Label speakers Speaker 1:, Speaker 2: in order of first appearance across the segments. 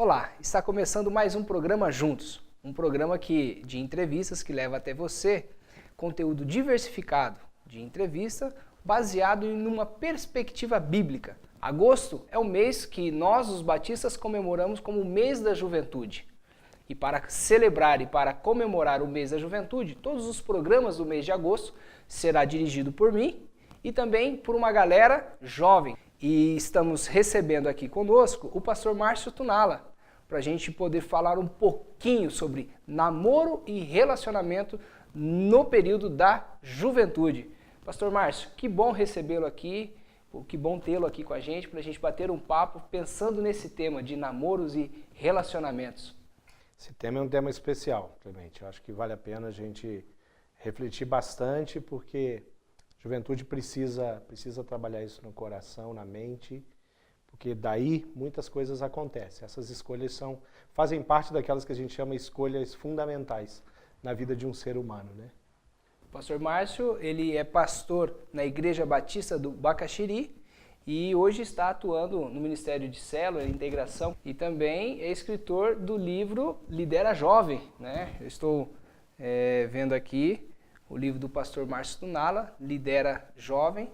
Speaker 1: Olá, está começando mais um programa Juntos, um programa de entrevistas que leva até você conteúdo diversificado de entrevista baseado em uma perspectiva bíblica. Agosto é o mês que nós, os batistas, comemoramos como o mês da juventude. E para celebrar e para comemorar o mês da juventude, todos os programas do mês de agosto será dirigido por mim e também por uma galera jovem. E estamos recebendo aqui conosco o pastor Márcio Tunala, para a gente poder falar um pouquinho sobre namoro e relacionamento no período da juventude. Pastor Márcio, que bom recebê-lo aqui, que bom tê-lo aqui com a gente, para a gente bater um papo pensando nesse tema de namoros e relacionamentos.
Speaker 2: Esse tema é um tema especial, Clemente. Eu acho que vale a pena a gente refletir bastante, porque a juventude precisa trabalhar isso no coração, na mente, porque daí muitas coisas acontecem. Essas escolhas fazem parte daquelas que a gente chama escolhas fundamentais na vida de um ser humano, né?
Speaker 1: O pastor Márcio, ele é pastor na Igreja Batista do Bacaxiri e hoje está atuando no Ministério de Célula e Integração e também é escritor do livro Lidera Jovem, né? Eu estou vendo aqui o livro do pastor Márcio Tunala, Lidera Jovem,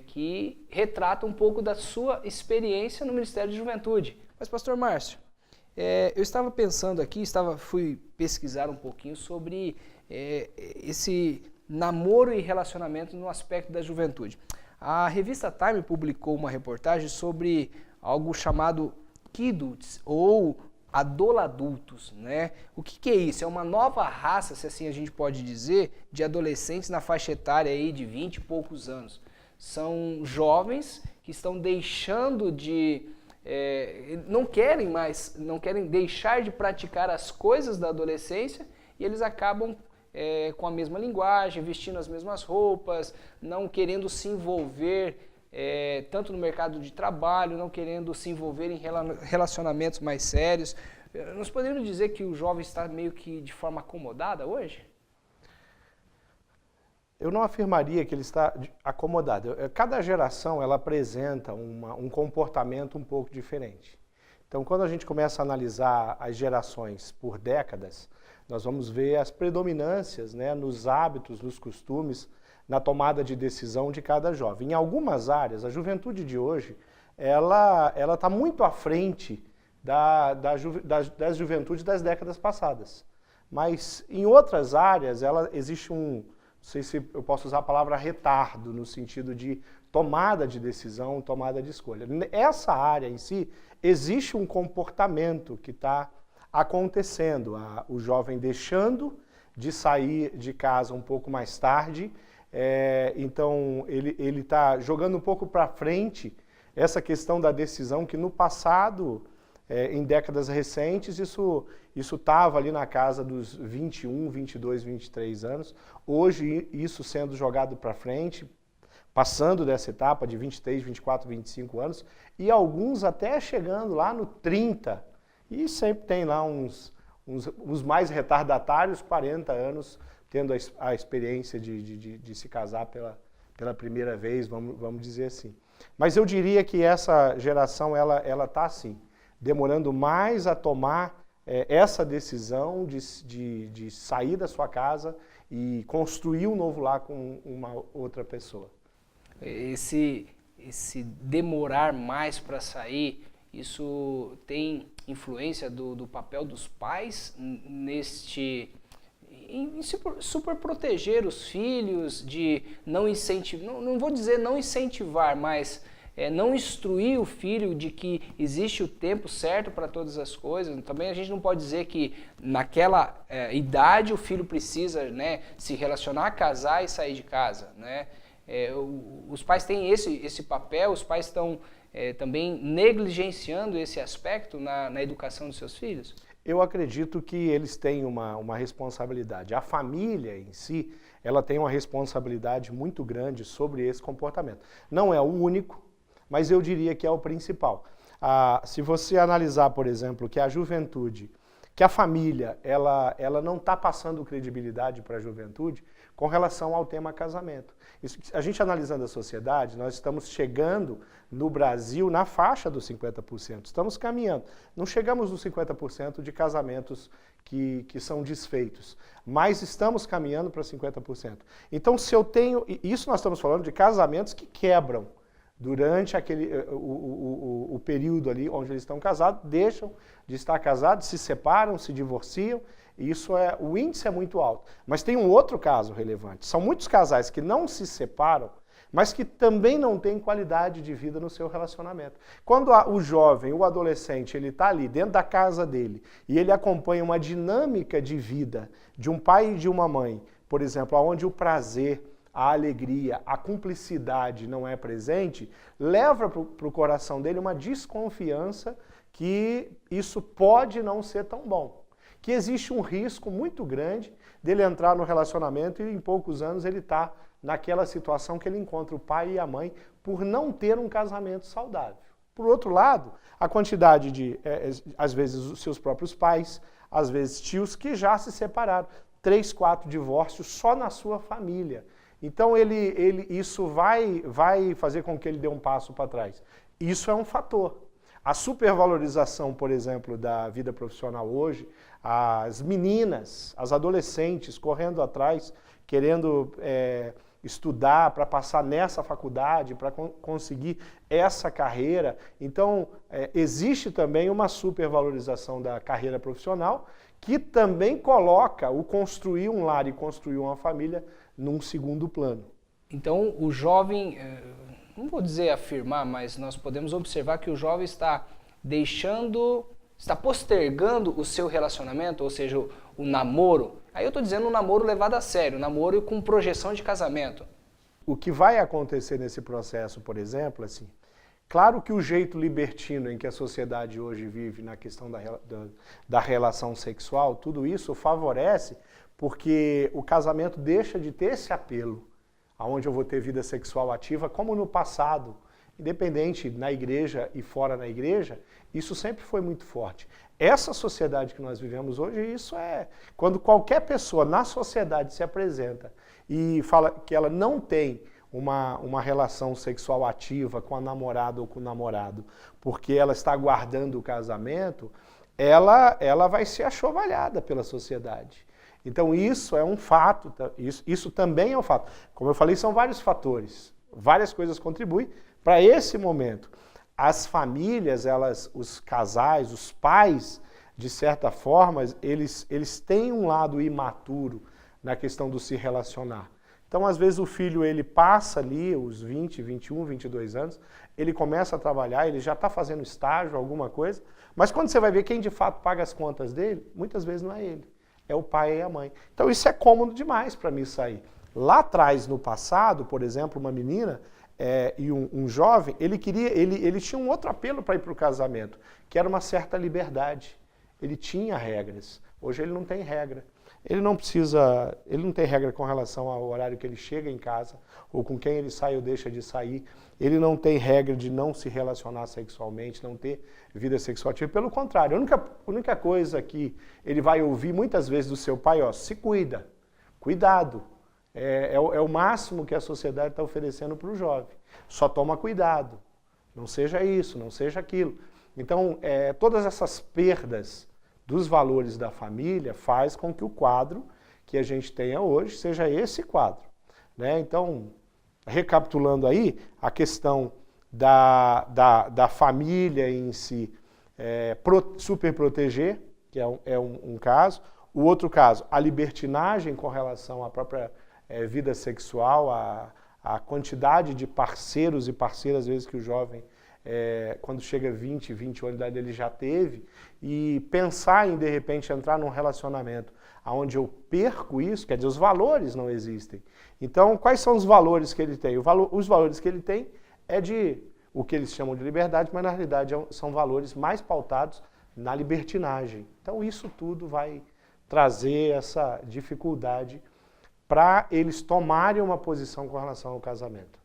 Speaker 1: que retrata um pouco da sua experiência no Ministério de Juventude. Mas, pastor Márcio, eu estava pensando aqui, fui pesquisar um pouquinho sobre esse namoro e relacionamento no aspecto da juventude. A revista Time publicou uma reportagem sobre algo chamado Kidults, ou adoladultos, né? O que é isso? É uma nova raça, se assim a gente pode dizer, de adolescentes na faixa etária aí de 20 e poucos anos. São jovens que estão deixando não querem deixar de praticar as coisas da adolescência e eles acabam com a mesma linguagem, vestindo as mesmas roupas, não querendo se envolver tanto no mercado de trabalho, não querendo se envolver em relacionamentos mais sérios. Nós podemos dizer que o jovem está meio que de forma acomodada hoje?
Speaker 2: Eu não afirmaria que ele está acomodado. Cada geração ela apresenta um comportamento um pouco diferente. Então, quando a gente começa a analisar as gerações por décadas, nós vamos ver as predominâncias, né, nos hábitos, nos costumes, na tomada de decisão de cada jovem. Em algumas áreas, a juventude de hoje, ela está muito à frente das juventudes das décadas passadas. Mas em outras áreas, existe não sei se eu posso usar a palavra retardo, no sentido de tomada de decisão, tomada de escolha. Essa área em si, existe um comportamento que está acontecendo. O jovem deixando de sair de casa um pouco mais tarde, então ele está jogando um pouco para frente essa questão da decisão que no passado, em décadas recentes, isso estava ali na casa dos 21, 22, 23 anos. Hoje, isso sendo jogado para frente, passando dessa etapa de 23, 24, 25 anos, e alguns até chegando lá no 30. E sempre tem lá uns mais retardatários, 40 anos, tendo a experiência de se casar pela primeira vez, vamos dizer assim. Mas eu diria que essa geração ela está assim, demorando mais a tomar essa decisão de sair da sua casa e construir um novo lar com uma outra pessoa.
Speaker 1: Esse demorar mais para sair, isso tem influência do papel dos pais em super proteger os filhos, de não incentivar, não vou dizer não incentivar, mas não instruir o filho de que existe o tempo certo para todas as coisas. Também a gente não pode dizer que naquela idade o filho precisa, né, se relacionar, casar e sair de casa, né? Os pais têm esse papel, os pais estão também negligenciando esse aspecto na educação dos seus filhos?
Speaker 2: Eu acredito que eles têm uma responsabilidade. A família em si, ela tem uma responsabilidade muito grande sobre esse comportamento. Não é o único, mas eu diria que é o principal. Se você analisar, por exemplo, que a juventude, que a família, ela não está passando credibilidade para a juventude, com relação ao tema casamento. Isso, a gente analisando a sociedade, nós estamos chegando no Brasil na faixa dos 50%. Estamos caminhando. Não chegamos nos 50% de casamentos que são desfeitos, mas estamos caminhando para 50%. Então, se eu tenho... Isso nós estamos falando de casamentos que quebram durante o período ali onde eles estão casados, deixam de estar casados, se separam, se divorciam. O índice é muito alto. Mas tem um outro caso relevante. São muitos casais que não se separam, mas que também não têm qualidade de vida no seu relacionamento. Quando o jovem, o adolescente, ele está ali dentro da casa dele e ele acompanha uma dinâmica de vida de um pai e de uma mãe, por exemplo, onde o prazer, a alegria, a cumplicidade não é presente, leva para o coração dele uma desconfiança que isso pode não ser tão bom. Que existe um risco muito grande dele entrar no relacionamento e em poucos anos ele está naquela situação que ele encontra o pai e a mãe por não ter um casamento saudável. Por outro lado, a quantidade de, às vezes, os seus próprios pais, às vezes tios que já se separaram, 3, 4 divórcios só na sua família. Então isso vai fazer com que ele dê um passo para trás. Isso é um fator. A supervalorização, por exemplo, da vida profissional hoje, as meninas, as adolescentes correndo atrás, querendo estudar para passar nessa faculdade, para conseguir essa carreira. Então, existe também uma supervalorização da carreira profissional que também coloca o construir um lar e construir uma família num segundo plano.
Speaker 1: Então, o jovem... não vou dizer afirmar, mas nós podemos observar que o jovem está postergando o seu relacionamento, ou seja, o namoro. Aí eu estou dizendo um namoro levado a sério, um namoro com projeção de casamento.
Speaker 2: O que vai acontecer nesse processo, por exemplo, assim, claro que o jeito libertino em que a sociedade hoje vive na questão da relação sexual, tudo isso favorece porque o casamento deixa de ter esse apelo onde eu vou ter vida sexual ativa, como no passado, independente na igreja e fora da igreja, isso sempre foi muito forte. Essa sociedade que nós vivemos hoje, isso é... Quando qualquer pessoa na sociedade se apresenta e fala que ela não tem uma relação sexual ativa com a namorada ou com o namorado, porque ela está aguardando o casamento, ela vai ser achovalhada pela sociedade. Então isso é um fato, isso também é um fato. Como eu falei, são vários fatores, várias coisas contribuem para esse momento. As famílias, os casais, os pais, de certa forma, eles têm um lado imaturo na questão do se relacionar. Então, às vezes, o filho ele passa ali os 20, 21, 22 anos, ele começa a trabalhar, ele já está fazendo estágio, alguma coisa, mas quando você vai ver quem de fato paga as contas dele, muitas vezes não é ele. É o pai e a mãe. Então isso é cômodo demais para mim sair. Lá atrás, no passado, por exemplo, uma menina e um jovem, ele tinha um outro apelo para ir para o casamento, que era uma certa liberdade. Ele tinha regras. Hoje ele não tem regra. Ele não tem regra com relação ao horário que ele chega em casa, ou com quem ele sai ou deixa de sair. Ele não tem regra de não se relacionar sexualmente, não ter vida sexual ativa. Pelo contrário, a única coisa que ele vai ouvir muitas vezes do seu pai, se cuida, cuidado. É o máximo que a sociedade está oferecendo para o jovem. Só toma cuidado. Não seja isso, não seja aquilo. Então, todas essas perdas dos valores da família faz com que o quadro que a gente tenha hoje seja esse quadro. Né? Então, recapitulando aí, a questão da família em si super proteger, que é um caso. O outro caso, a libertinagem com relação à própria vida sexual, a quantidade de parceiros e parceiras, às vezes, que o jovem, quando chega a 20, 21 anos de idade, ele já teve, e pensar em, de repente, entrar num relacionamento onde eu perco isso, quer dizer, os valores não existem. Então, quais são os valores que ele tem? Os valores que ele tem é de o que eles chamam de liberdade, mas na realidade são valores mais pautados na libertinagem. Então, isso tudo vai trazer essa dificuldade para eles tomarem uma posição com relação ao casamento.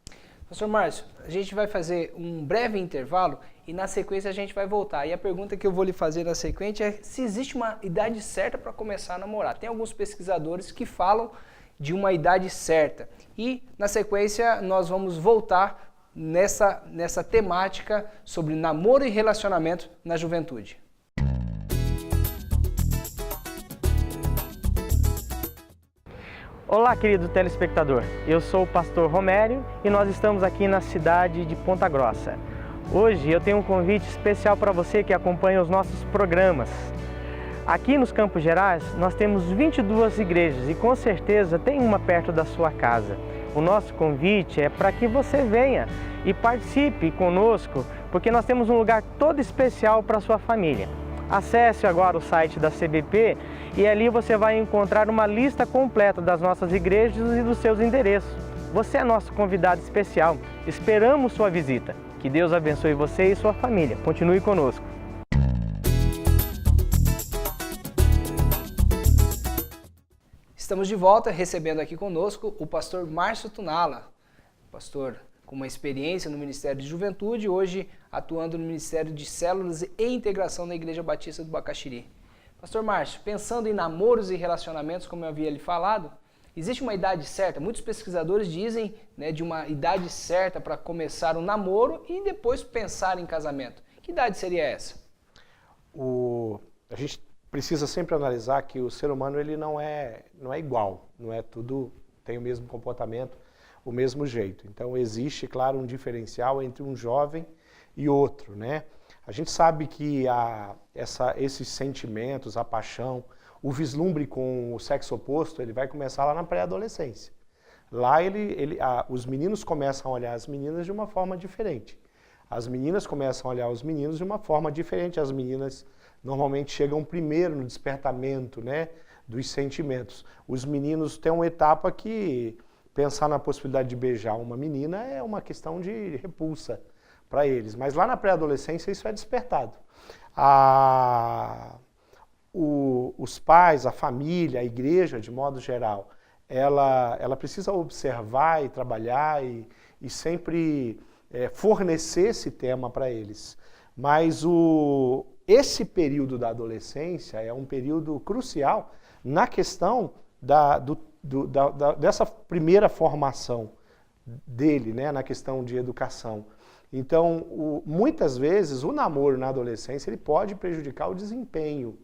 Speaker 1: Pastor Márcio, a gente vai fazer um breve intervalo e na sequência a gente vai voltar. E a pergunta que eu vou lhe fazer na sequência é se existe uma idade certa para começar a namorar. Tem alguns pesquisadores que falam de uma idade certa. E, na sequência, nós vamos voltar nessa temática sobre namoro e relacionamento na juventude.
Speaker 3: Olá, querido telespectador. Eu sou o pastor Romério e nós estamos aqui na cidade de Ponta Grossa. Hoje eu tenho um convite especial para você que acompanha os nossos programas. Aqui nos Campos Gerais nós temos 22 igrejas e com certeza tem uma perto da sua casa. O nosso convite é para que você venha e participe conosco, porque nós temos um lugar todo especial para a sua família. Acesse agora o site da CBP e ali você vai encontrar uma lista completa das nossas igrejas e dos seus endereços. Você é nosso convidado especial. Esperamos sua visita. Que Deus abençoe você e sua família. Continue conosco.
Speaker 1: Estamos de volta recebendo aqui conosco o pastor Márcio Tunala, pastor com uma experiência no Ministério de Juventude, hoje atuando no Ministério de Células e Integração na Igreja Batista do Bacaxiri. Pastor Márcio, pensando em namoros e relacionamentos, como eu havia lhe falado, existe uma idade certa? Muitos pesquisadores dizem, né, de uma idade certa para começar um namoro e depois pensar em casamento. Que idade seria essa?
Speaker 2: A gente precisa sempre analisar que o ser humano ele não é igual, não é tudo tem o mesmo comportamento, o mesmo jeito. Então existe, claro, um diferencial entre um jovem e outro, né? A gente sabe que esses sentimentos, a paixão, o vislumbre com o sexo oposto, ele vai começar lá na pré-adolescência. Lá os meninos começam a olhar as meninas de uma forma diferente. As meninas começam a olhar os meninos de uma forma diferente. As meninas normalmente chegam primeiro no despertamento, né, dos sentimentos. Os meninos têm uma etapa que pensar na possibilidade de beijar uma menina é uma questão de repulsa para eles. Mas lá na pré-adolescência isso é despertado. Os pais, a família, a igreja, de modo geral, ela precisa observar e trabalhar e sempre fornecer esse tema para eles. Mas esse período da adolescência é um período crucial na questão dessa primeira formação dele, né, na questão de educação. Então, muitas vezes, o namoro na adolescência ele pode prejudicar o desempenho,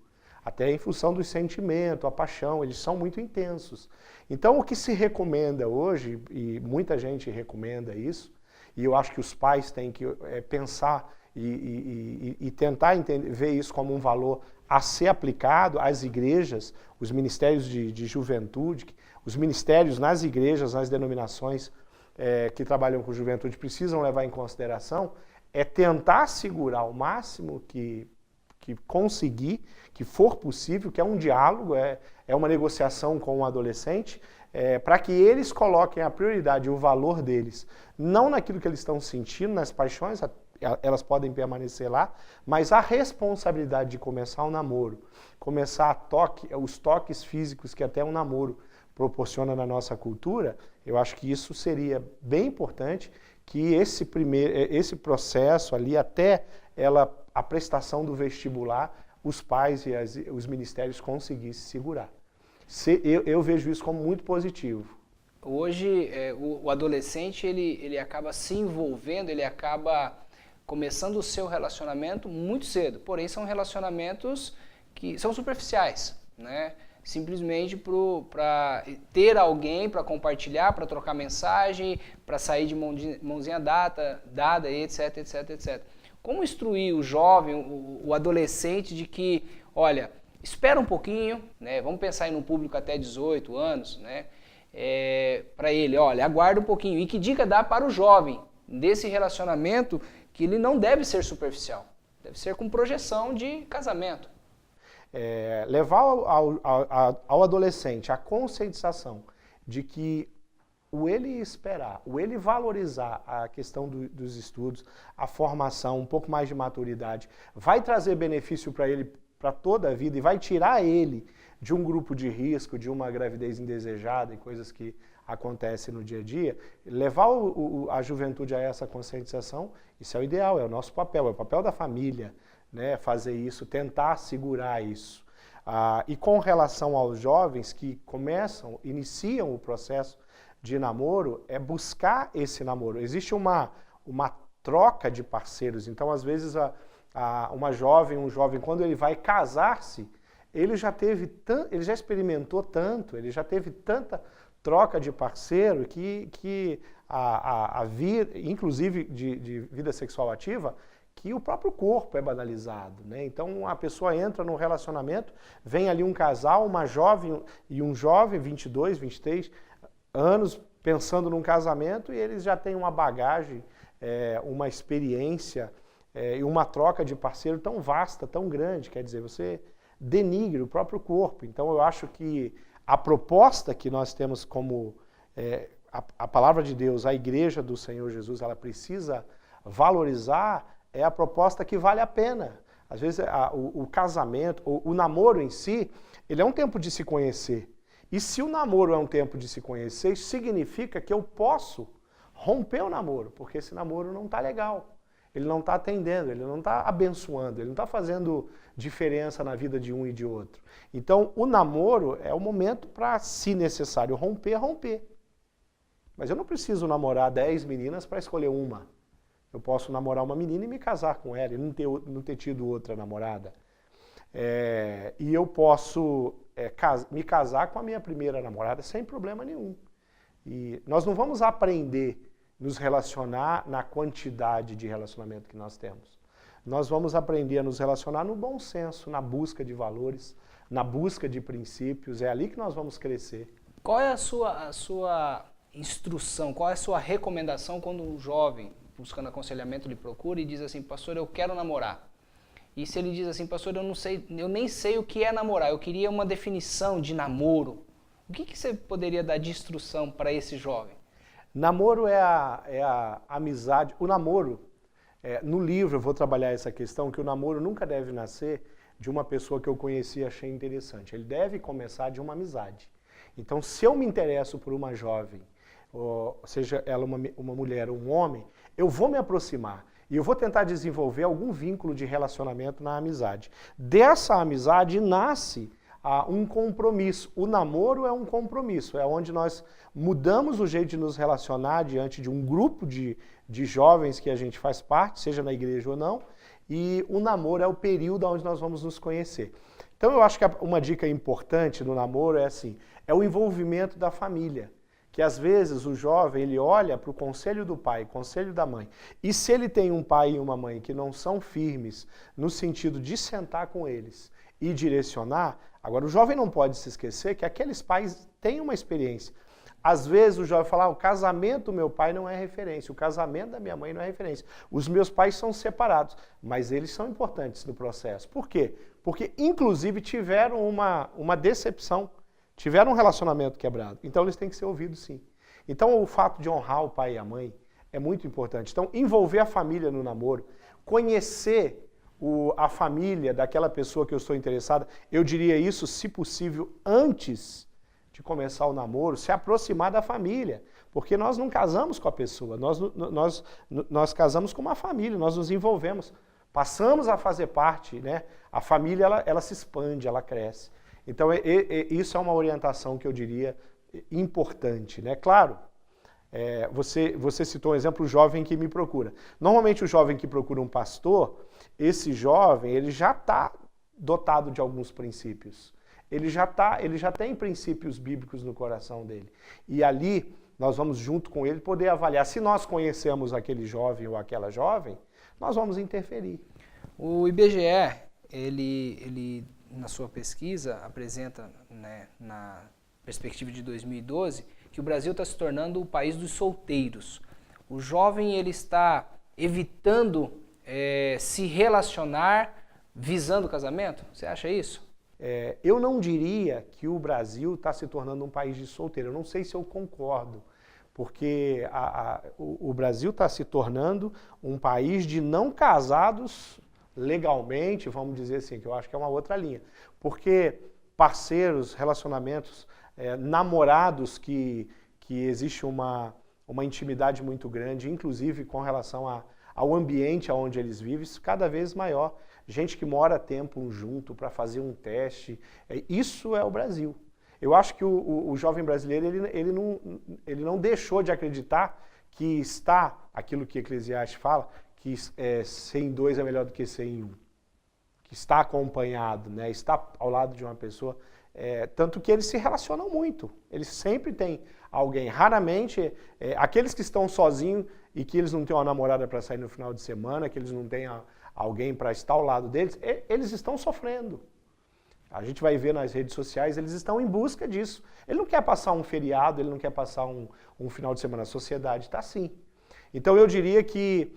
Speaker 2: até em função do sentimento, a paixão, eles são muito intensos. Então, o que se recomenda hoje, e muita gente recomenda isso, e eu acho que os pais têm que pensar e tentar ver isso como um valor a ser aplicado às igrejas, os ministérios de juventude, os ministérios nas igrejas, nas denominações que trabalham com juventude precisam levar em consideração, é tentar segurar o máximo que conseguir, que for possível, que é um diálogo, é uma negociação com o adolescente, para que eles coloquem a prioridade, o valor deles, não naquilo que eles estão sentindo, nas paixões, elas podem permanecer lá, mas a responsabilidade de começar um namoro, começar os toques físicos que até um namoro proporciona na nossa cultura, eu acho que isso seria bem importante, que esse processo ali, até a prestação do vestibular, os pais e os ministérios conseguissem segurar. Eu vejo isso como muito positivo.
Speaker 1: Hoje, o adolescente, ele acaba se envolvendo, ele acaba começando o seu relacionamento muito cedo, porém são relacionamentos que são superficiais, né? Simplesmente para ter alguém para compartilhar, para trocar mensagem, para sair de mãozinha dada, etc, etc, etc. Como instruir o jovem, o adolescente de que, olha, espera um pouquinho, né? Vamos pensar em um público até 18 anos, né? Para ele, olha, aguarda um pouquinho. E que dica dá para o jovem desse relacionamento que ele não deve ser superficial, deve ser com projeção de casamento.
Speaker 2: Levar ao adolescente a conscientização de que o ele esperar, o ele valorizar a questão dos estudos, a formação, um pouco mais de maturidade, vai trazer benefício para ele para toda a vida e vai tirar ele de um grupo de risco, de uma gravidez indesejada e coisas que acontecem no dia a dia. Levar a juventude a essa conscientização, isso é o ideal, é o nosso papel, é o papel da família, né, fazer isso, tentar segurar isso. E com relação aos jovens que iniciam o processo de namoro, é buscar esse namoro. Existe uma troca de parceiros, então às vezes um jovem, quando ele vai casar-se, ele já experimentou tanto, ele já teve tanta troca de parceiro que inclusive de vida sexual ativa, que o próprio corpo é banalizado, né? Então a pessoa entra num relacionamento, vem ali um casal, uma jovem e um jovem, 22, 23 anos, pensando num casamento, e eles já têm uma bagagem, uma experiência e uma troca de parceiro tão vasta, tão grande, quer dizer, você denigre o próprio corpo. Então eu acho que a proposta que nós temos como a palavra de Deus, a igreja do Senhor Jesus, ela precisa valorizar, é a proposta que vale a pena. Às vezes o casamento, o namoro em si, ele é um tempo de se conhecer. E se o namoro é um tempo de se conhecer, isso significa que eu posso romper o namoro, porque esse namoro não está legal. Ele não está atendendo, ele não está abençoando, ele não está fazendo diferença na vida de um e de outro. Então, o namoro é o momento para, se necessário, romper. Mas eu não preciso namorar 10 meninas para escolher uma. Eu posso namorar uma menina e me casar com ela, e não ter tido outra namorada. E eu posso me casar com a minha primeira namorada sem problema nenhum. E nós não vamos aprender nos relacionar na quantidade de relacionamento que nós temos. Nós vamos aprender a nos relacionar no bom senso, na busca de valores, na busca de princípios. É ali que nós vamos crescer.
Speaker 1: Qual é a sua instrução, qual é a sua recomendação quando um jovem, buscando aconselhamento, lhe procura e diz assim: pastor, eu quero namorar? E se ele diz assim: pastor, eu nem sei o que é namorar, eu queria uma definição de namoro. O que você poderia dar de instrução para esse jovem?
Speaker 2: Namoro é a amizade. O namoro, no livro eu vou trabalhar essa questão, que o namoro nunca deve nascer de uma pessoa que eu conheci e achei interessante. Ele deve começar de uma amizade. Então, se eu me interesso por uma jovem, ou seja ela uma mulher ou um homem, eu vou me aproximar e eu vou tentar desenvolver algum vínculo de relacionamento na amizade. Dessa amizade nasce um compromisso. O namoro é um compromisso, é onde nós mudamos o jeito de nos relacionar diante de um grupo de jovens que a gente faz parte, seja na igreja ou não, e o namoro é o período onde nós vamos nos conhecer. Então eu acho que uma dica importante no namoro é assim, é o envolvimento da família, que às vezes o jovem ele olha para o conselho do pai, conselho da mãe, e se ele tem um pai e uma mãe que não são firmes no sentido de sentar com eles e direcionar, agora o jovem não pode se esquecer que aqueles pais têm uma experiência. Às vezes o jovem fala: o casamento do meu pai não é referência, o casamento da minha mãe não é referência. Os meus pais são separados, mas eles são importantes no processo. Por quê? Porque inclusive tiveram uma decepção, tiveram um relacionamento quebrado. Então eles têm que ser ouvidos sim. Então o fato de honrar o pai e a mãe é muito importante. Então envolver a família no namoro, conhecer a família daquela pessoa que eu estou interessada, eu diria isso, se possível, antes de começar o namoro, se aproximar da família, porque nós não casamos com a pessoa, nós casamos com uma família, nós nos envolvemos, passamos a fazer parte, né? A família ela se expande, ela cresce. Então isso é uma orientação que eu diria importante, né? Claro, você citou um exemplo, o jovem que me procura. Normalmente o jovem que procura um pastor, esse jovem ele já está dotado de alguns princípios. Ele já tem princípios bíblicos no coração dele. E ali nós vamos junto com ele poder avaliar. Se nós conhecemos aquele jovem ou aquela jovem, nós vamos interferir.
Speaker 1: O IBGE, ele na sua pesquisa apresenta, né, na perspectiva de 2012, que o Brasil está se tornando o país dos solteiros. O jovem ele está evitando se relacionar visando o casamento? Você acha isso?
Speaker 2: Eu não diria que o Brasil está se tornando um país de solteiro. Eu não sei se eu concordo, porque o Brasil está se tornando um país de não casados legalmente, vamos dizer assim, que eu acho que é uma outra linha. Porque parceiros, relacionamentos, namorados que existe uma intimidade muito grande, inclusive com relação ao ambiente onde eles vivem, isso cada vez maior. Gente que mora tempo junto para fazer um teste, isso é o Brasil. Eu acho que o jovem brasileiro ele não deixou de acreditar que está, aquilo que Eclesiastes fala, que ser em dois é melhor do que ser em um. Que está acompanhado, né? Está ao lado de uma pessoa. Tanto que eles se relacionam muito. Eles sempre têm alguém. Raramente, aqueles que estão sozinhos e que eles não têm uma namorada para sair no final de semana, que eles não têm alguém para estar ao lado deles, eles estão sofrendo. A gente vai ver nas redes sociais, eles estão em busca disso. Ele não quer passar um feriado, ele não quer passar um final de semana. A sociedade está assim. Então eu diria que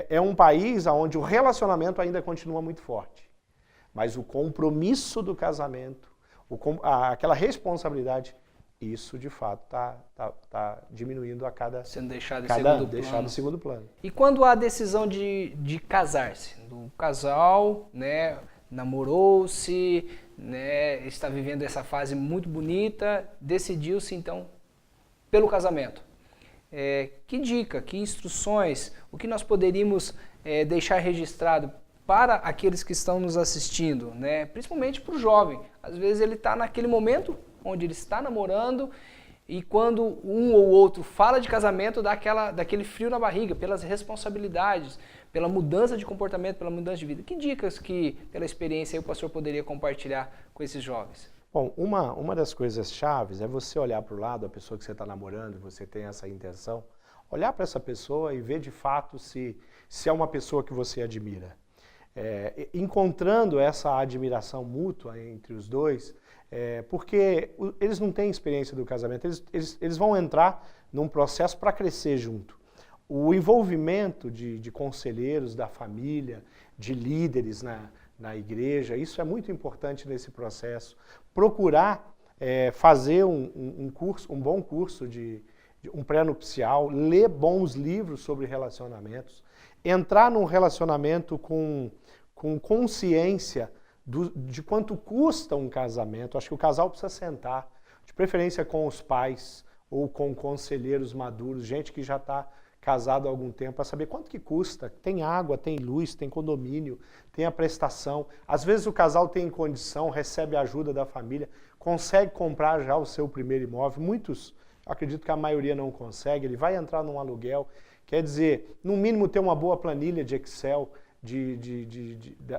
Speaker 2: é um país onde o relacionamento ainda continua muito forte. Mas o compromisso do casamento, aquela responsabilidade, isso de fato está diminuindo a cada...
Speaker 1: Sendo deixado
Speaker 2: em segundo plano.
Speaker 1: E quando há a decisão de casar-se? Do casal, né, namorou-se, né, está vivendo essa fase muito bonita, decidiu-se então pelo casamento. Que dica, que instruções, o que nós poderíamos deixar registrado para aqueles que estão nos assistindo, né? Principalmente para o jovem. Às vezes ele está naquele momento onde ele está namorando e quando um ou outro fala de casamento, dá daquele frio na barriga, pelas responsabilidades, pela mudança de comportamento, pela mudança de vida. Que dicas que, pela experiência, o pastor poderia compartilhar com esses jovens?
Speaker 2: Bom, uma das coisas chaves é você olhar para o lado, a pessoa que você está namorando, você tem essa intenção, olhar para essa pessoa e ver de fato se é uma pessoa que você admira. Encontrando essa admiração mútua entre os dois, porque eles não têm experiência do casamento, eles vão entrar num processo para crescer junto. O envolvimento de conselheiros da família, de líderes na igreja, isso é muito importante nesse processo. Procurar fazer um bom curso um pré-nupcial, ler bons livros sobre relacionamentos, entrar num relacionamento com consciência de quanto custa um casamento. Acho que o casal precisa sentar, de preferência com os pais ou com conselheiros maduros, gente que já está casado há algum tempo, para saber quanto que custa. Tem água, tem luz, tem condomínio, tem a prestação. Às vezes o casal tem condição, recebe a ajuda da família, consegue comprar já o seu primeiro imóvel. Muitos, acredito que a maioria não consegue, ele vai entrar num aluguel. Quer dizer, no mínimo ter uma boa planilha de Excel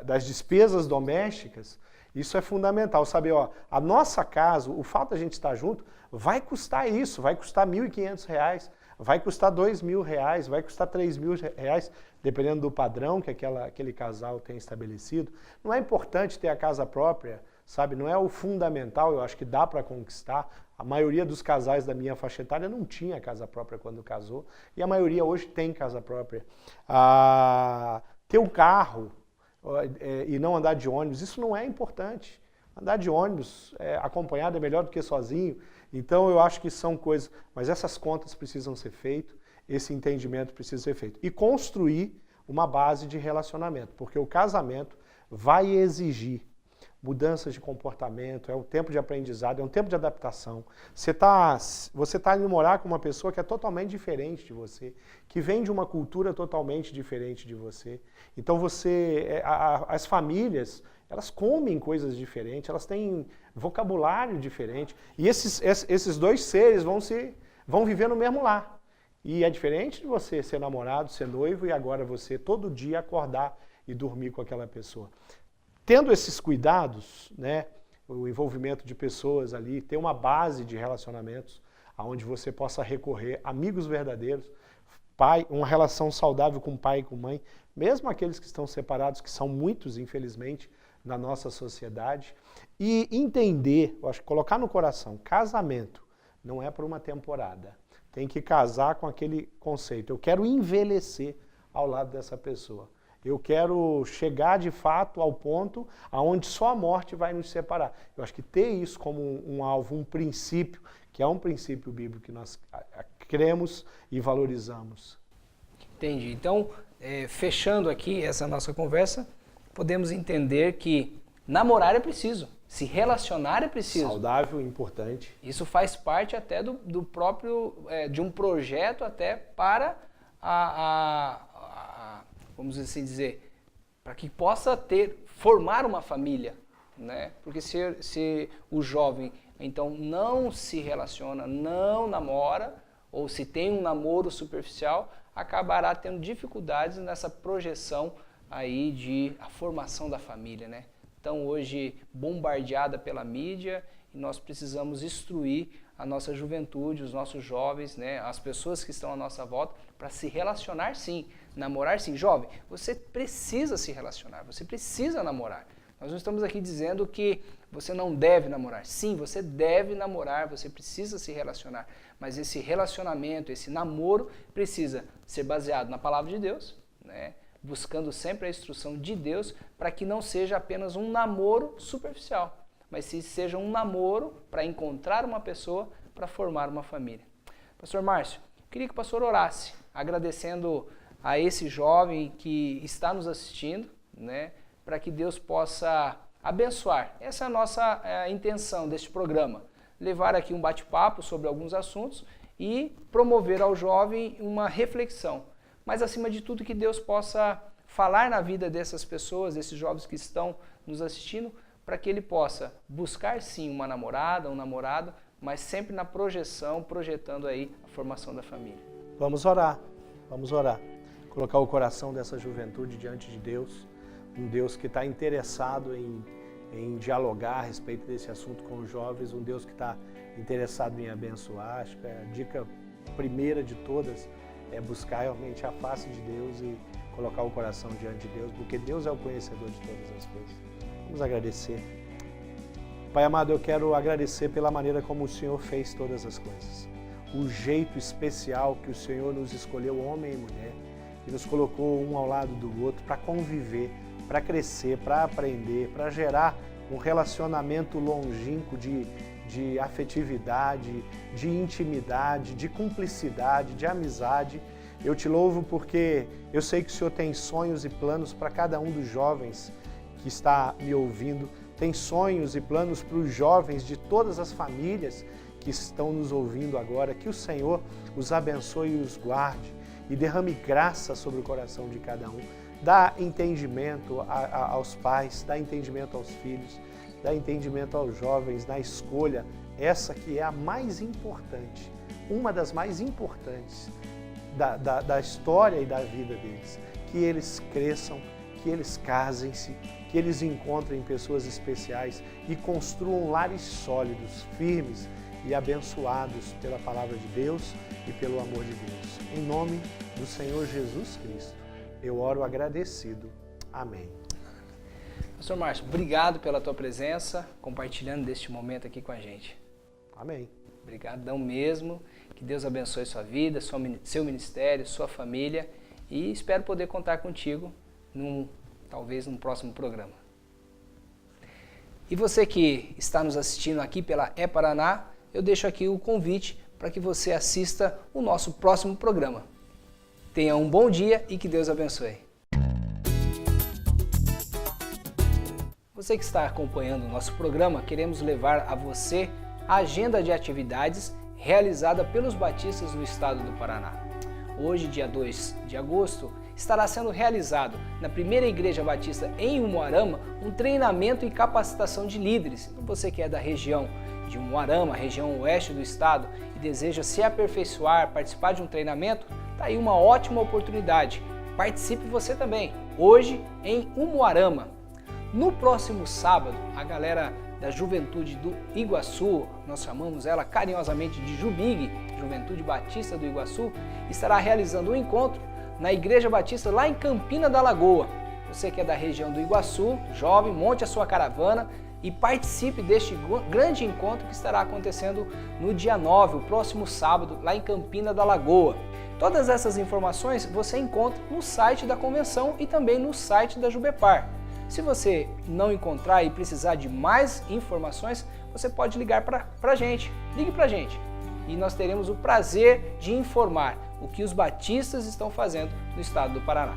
Speaker 2: das despesas domésticas. Isso é fundamental, saber, a nossa casa, o fato de a gente estar junto, vai custar isso, vai custar R$ 1.500, vai custar R$ 2.000, vai custar R$ 3.000, dependendo do padrão que aquele casal tem estabelecido. Não é importante ter a casa própria, sabe? Não é o fundamental, eu acho que dá para conquistar. A maioria dos casais da minha faixa etária não tinha casa própria quando casou, e a maioria hoje tem casa própria. Ter um carro e não andar de ônibus, isso não é importante. Andar de ônibus acompanhado é melhor do que sozinho. Então eu acho que são coisas, mas essas contas precisam ser feitas, esse entendimento precisa ser feito. E construir uma base de relacionamento, porque o casamento vai exigir mudanças de comportamento, é um tempo de aprendizado, é um tempo de adaptação. Você tá indo morar com uma pessoa que é totalmente diferente de você, que vem de uma cultura totalmente diferente de você. Então as famílias, elas comem coisas diferentes, elas têm vocabulário diferente. E esses dois seres vão viver no mesmo lar. E é diferente de você ser namorado, ser noivo e agora você todo dia acordar e dormir com aquela pessoa. Tendo esses cuidados, né, o envolvimento de pessoas ali, ter uma base de relacionamentos onde você possa recorrer, amigos verdadeiros, uma relação saudável com pai e com mãe, mesmo aqueles que estão separados, que são muitos, infelizmente, na nossa sociedade, e entender, eu acho que colocar no coração, casamento não é para uma temporada. Tem que casar com aquele conceito. Eu quero envelhecer ao lado dessa pessoa. Eu quero chegar de fato ao ponto aonde só a morte vai nos separar. Eu acho que ter isso como um alvo, um princípio, que é um princípio bíblico que nós cremos e valorizamos.
Speaker 1: Entendi. Então, fechando aqui essa nossa conversa, podemos entender que namorar é preciso, se relacionar é preciso.
Speaker 2: Saudável e importante.
Speaker 1: Isso faz parte até do próprio, de um projeto até para vamos assim dizer, para que possa formar uma família, né? Porque se o jovem então não se relaciona, não namora, ou se tem um namoro superficial, acabará tendo dificuldades nessa projeção aí de a formação da família, né? Então hoje bombardeada pela mídia, e nós precisamos instruir a nossa juventude, os nossos jovens, né, as pessoas que estão à nossa volta, para se relacionar sim, namorar sim. Jovem, você precisa se relacionar, você precisa namorar. Nós não estamos aqui dizendo que você não deve namorar. Sim, você deve namorar, você precisa se relacionar. Mas esse relacionamento, esse namoro, precisa ser baseado na palavra de Deus, né? Buscando sempre a instrução de Deus, para que não seja apenas um namoro superficial, mas se seja um namoro para encontrar uma pessoa, para formar uma família. Pastor Márcio, queria que o pastor orasse, agradecendo a esse jovem que está nos assistindo, né, para que Deus possa abençoar. Essa é a nossa intenção deste programa, levar aqui um bate-papo sobre alguns assuntos e promover ao jovem uma reflexão. Mas, acima de tudo, que Deus possa falar na vida dessas pessoas, desses jovens que estão nos assistindo, para que ele possa buscar, sim, uma namorada, um namorado, mas sempre na projeção, projetando aí a formação da família.
Speaker 2: Vamos orar, vamos orar. Colocar o coração dessa juventude diante de Deus, um Deus que está interessado em dialogar a respeito desse assunto com os jovens, um Deus que está interessado em abençoar. Acho que a dica primeira de todas é buscar realmente a face de Deus e colocar o coração diante de Deus, porque Deus é o conhecedor de todas as coisas. Vamos agradecer. Pai amado, eu quero agradecer pela maneira como o Senhor fez todas as coisas. O jeito especial que o Senhor nos escolheu, homem e mulher, e nos colocou um ao lado do outro para conviver, para crescer, para aprender, para gerar um relacionamento longínquo de afetividade, de intimidade, de cumplicidade, de amizade. Eu te louvo porque eu sei que o Senhor tem sonhos e planos para cada um dos jovens que está me ouvindo, tem sonhos e planos para os jovens de todas as famílias que estão nos ouvindo agora. Que o Senhor os abençoe e os guarde e derrame graça sobre o coração de cada um. Dá entendimento aos pais, dá entendimento aos filhos, dá entendimento aos jovens na escolha, essa que é a mais importante, uma das mais importantes da história e da vida deles. Que eles cresçam, que eles casem-se, que eles encontrem pessoas especiais e construam lares sólidos, firmes e abençoados pela palavra de Deus e pelo amor de Deus. Em nome do Senhor Jesus Cristo, eu oro agradecido. Amém.
Speaker 1: Pastor Márcio, obrigado pela tua presença, compartilhando deste momento aqui com a gente.
Speaker 2: Amém.
Speaker 1: Obrigadão mesmo, que Deus abençoe sua vida, seu ministério, sua família, e espero poder contar contigo talvez num próximo programa. E você que está nos assistindo aqui pela E-Paraná, eu deixo aqui o convite para que você assista o nosso próximo programa. Tenha um bom dia e que Deus abençoe. Você que está acompanhando o nosso programa, queremos levar a você a agenda de atividades realizada pelos batistas no estado do Paraná. Hoje, dia 2 de agosto, estará sendo realizado na primeira igreja batista em Umuarama um treinamento e capacitação de líderes. Então, você que é da região de Umuarama, região oeste do estado, e deseja se aperfeiçoar, participar de um treinamento, está aí uma ótima oportunidade. Participe você também, hoje em Umuarama. No próximo sábado, a galera da Juventude do Iguaçu, nós chamamos ela carinhosamente de Jubig, Juventude Batista do Iguaçu, estará realizando um encontro na Igreja Batista lá em Campina da Lagoa. Você que é da região do Iguaçu, jovem, monte a sua caravana e participe deste grande encontro que estará acontecendo no dia 9, o próximo sábado, lá em Campina da Lagoa. Todas essas informações você encontra no site da convenção e também no site da Jubepar. Se você não encontrar e precisar de mais informações, você pode ligar para a gente. Ligue para a gente e nós teremos o prazer de informar o que os batistas estão fazendo no estado do Paraná.